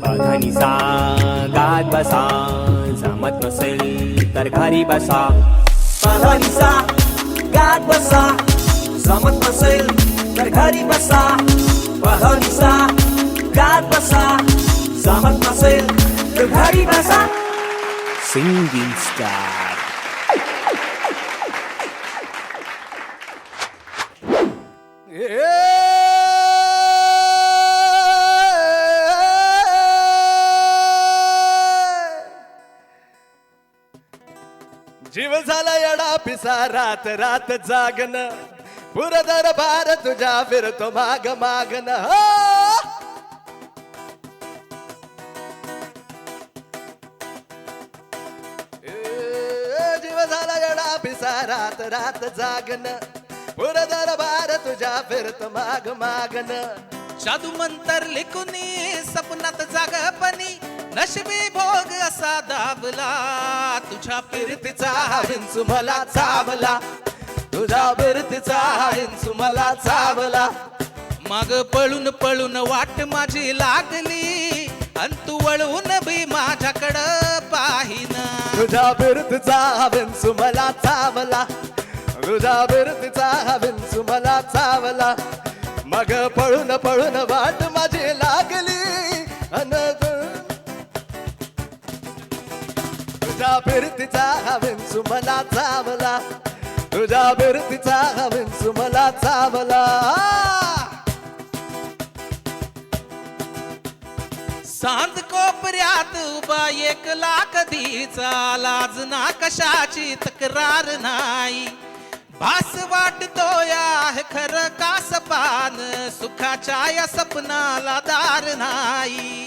बघानीचा गात बसा, जमत नसेल तर घरी बसा. बघानीचा गात बसा, जमत नसेल तर घरी बसा. बघानीचा गात बसा, जमत नसेल तर घरी बसा. Singing star. जीव झाला येडा पिसा, रात रात जागन, पुरदर भार तुझ्या फिरतो माग मागन. जीव झाला येडा पिसा, रात रात जागन, पुरदर भार तुझ्या फिरतो माग मागन. जादू मंतर लिखुनी सपनात जागपणी, नशिबी भोग असा दाबला. तुझ्या फिरतीचा हिंसू मला चावला, तुझ्या फिरतीचा हिंसू मला चावला. माग पळून पळून वाट माझी लागली, अन तू वळून बी माझ्याकडं पाहिना. तुझ्या फिरतीचा हिंसू मला चावला, तुझ्या फिरतीचा हिंसू मला चावला. मग पळून पळून वाट माझी लागली, अन तुझ्या फिरतीचा हिंसू मला चावला, तुझ्या फिरतीचा हिंसू मला चावला. सांद कोपऱ्यात उभा एकला कधीचा, लाज ना कशाची तक्रार नाही. भास वाटतो या खरं का सपान, सुखाच्या या सपनाला दार नाही.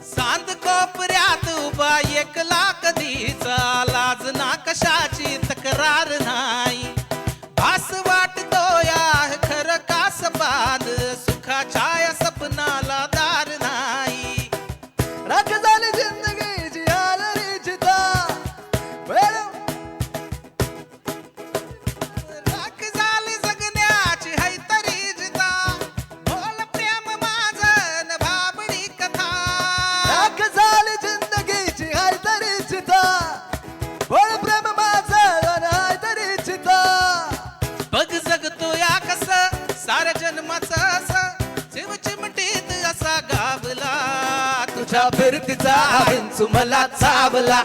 सांद कोपऱ्यात उभा एकला कधीचा, लाज ना कशाची तक्रार नाही. भास वाटतो या खरं का सपान, सुखाच्या या सपनाला दार नाही. राख झाली जिंदगीची आलरी चिता, राख झाली जगण्याची हैतरी जिता, बोल प्रेम माझं न भाबडी कथा. राख झाली जिंदगीची हैतरी चिता, बोल प्रेम माझं हैतरी चिता. बघ जगतो या कस साऱ्या जन्माचं असं, जीव चिमटीत असा गावला. तुझ्या फिरतीचा हिंसू मला चावला,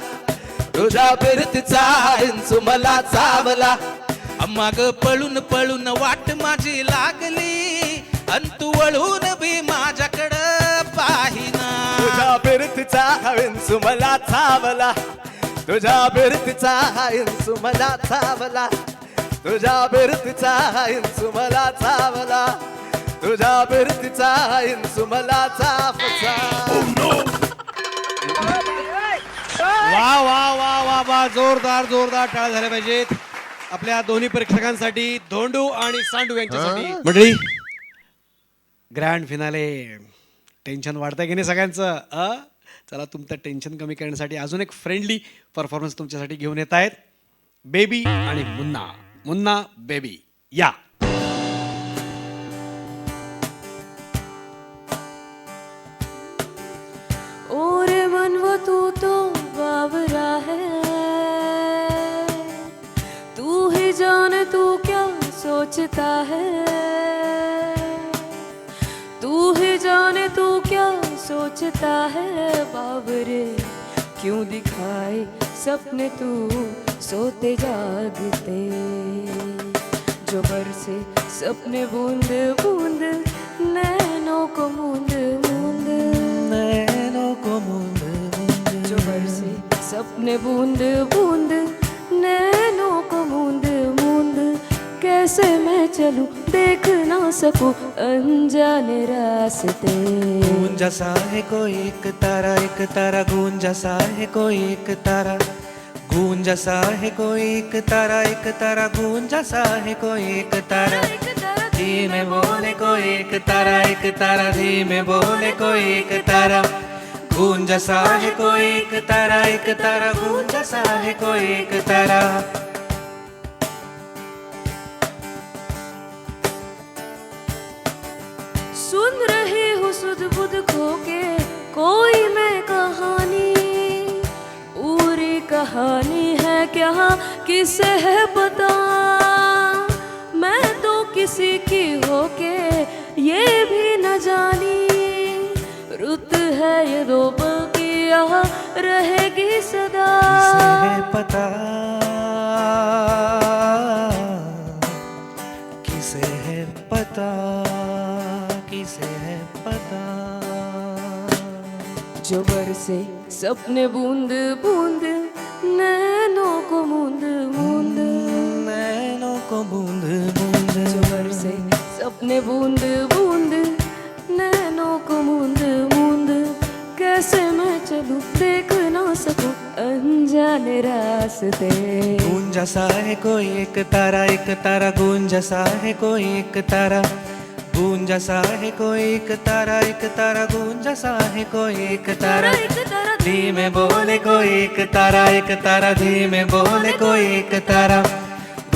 तुझ्या फिरतीचा हिंसू मला चावला. माग पळून पळून वाट माझी लागली, अन तू वळून बी माझ्याकडं पाहिना. तुझ्या फिरतीचा हिंसू मला चावला, तुझ्या फिरतीचा हिंसू मला चावला, तुझ्या फिरतीचा हिंसू मला चावला, तुझ्या फिरतीचा हिंसू मला चावला. वा वा वा वा वा, जोरदार जोरदार टाळ्या झाल्या पाहिजेत आपल्या दोन्ही प्रेक्षकांसाठी, धोंडू आणि सांडू यांच्यासाठी. मंडळी, ग्रँड फिनाले. टेन्शन वाढतंय की नाही सगळ्यांचं? चला, तुमचं टेन्शन कमी करण्यासाठी अजून एक फ्रेंडली परफॉर्मन्स तुमच्यासाठी घेऊन येत आहेत बेबी आणि मुन्ना. मुन्ना, बेबी, या. ओरे मन वो तू तो बावरा है, तू ही जाने तू क्या सोचता है, तू ही जाने तू क्या सोचता है. बावरे क्यों दिखाए सपने तू सोते जागते, जो बरसे सपने बूंद बूंद, नैनों को मूंद मूंद, नैनों को मूंद मूंद. जो बरसे सपने बूंद बूंद, नैनों को मूंद मूंद. कैसे मैं चलूं देख ना सकूं अनजाने रास्ते. गूंजा सा है कोई एक तारा, गूंजा सा है कोई एक तारा, गूंजा सा है कोई एक तारा, गूंजा सा है कोई एक तारा. धीमे बोले कोई एक तारा, धीमे बोले कोई एक तारा. गूंज जसा है कोई एक तारा गूंज जसा है कोई एक तारा. सुन रही हूँ सुध बुध खो के कोई मैं कहानी, पूरी कहानी है क्या किसे है पता. मैं तो किसी की होके ये भी न जानी. रुत है ये दो पल की यहाँ रहेगी सदा. किसे है पता, किसे है पता, किसे है पता. जो बरसे सपने बूंद बूंद नैनों को मूंद मूंद. नैनों को बूंद बूंद. जो बरसे सपने बूंद बूंद नैनों को मूंद मूंद. कैसे मैं चलूं देख ना सकूं अनजाने रास्ते. गूंज जसा है कोई एक तारा गूंज जसा है कोई एक तारा. गूंज जसा है कोई एक तारा गूंज जसा है कोई एक तारा. धीमे बोले कोई एक तारा धीमे बोले कोई एक तारा.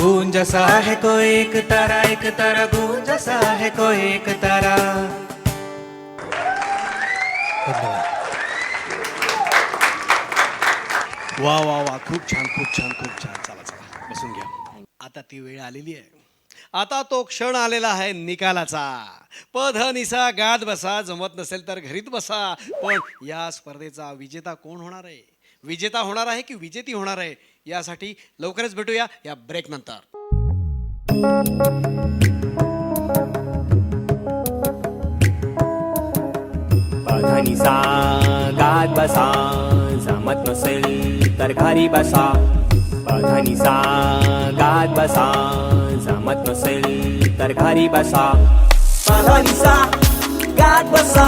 गूंज जसा है कोई एक तारा गूंज जसा है कोई एक तारा. वा वा वा, खूप छान खूप छान खूप छान. चला चला बसून घ्या. आता ती वेळ आलेली आहे, आता तो क्षण आलेला आहे निकालाचा. पध निसा गात बसा, जमत नसेल तर घरीत बसा. पण या स्पर्धेचा विजेता कोण होणार आहे, विजेता होणार आहे की विजेती होणार आहे, यासाठी लवकरच भेटूया या ब्रेक नंतर. बघनिसा गात बसा, जमत नसेल तर घरी बसा. बघनिसा गात बसा, जमत नसेल तर घरी बसा. बघनिसा गात बसा,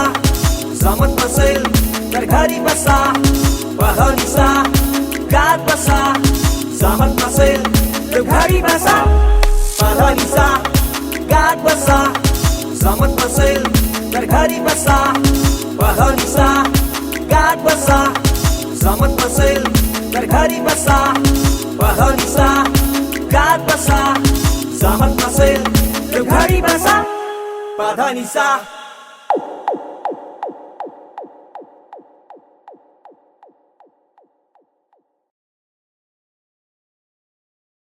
जमत नसेल तर घरी बसा. बघनिसा गात बसा, जमत नसेल तर घरी बसा. बघनिसा गात बसा, जमत नसेल तर घरी बसा. बघनिसा गात बसा, जमत नसेल तर घरी बसा. बघनिसा गात बसा, जमत नसेल तर घरी बसा. बघनिसा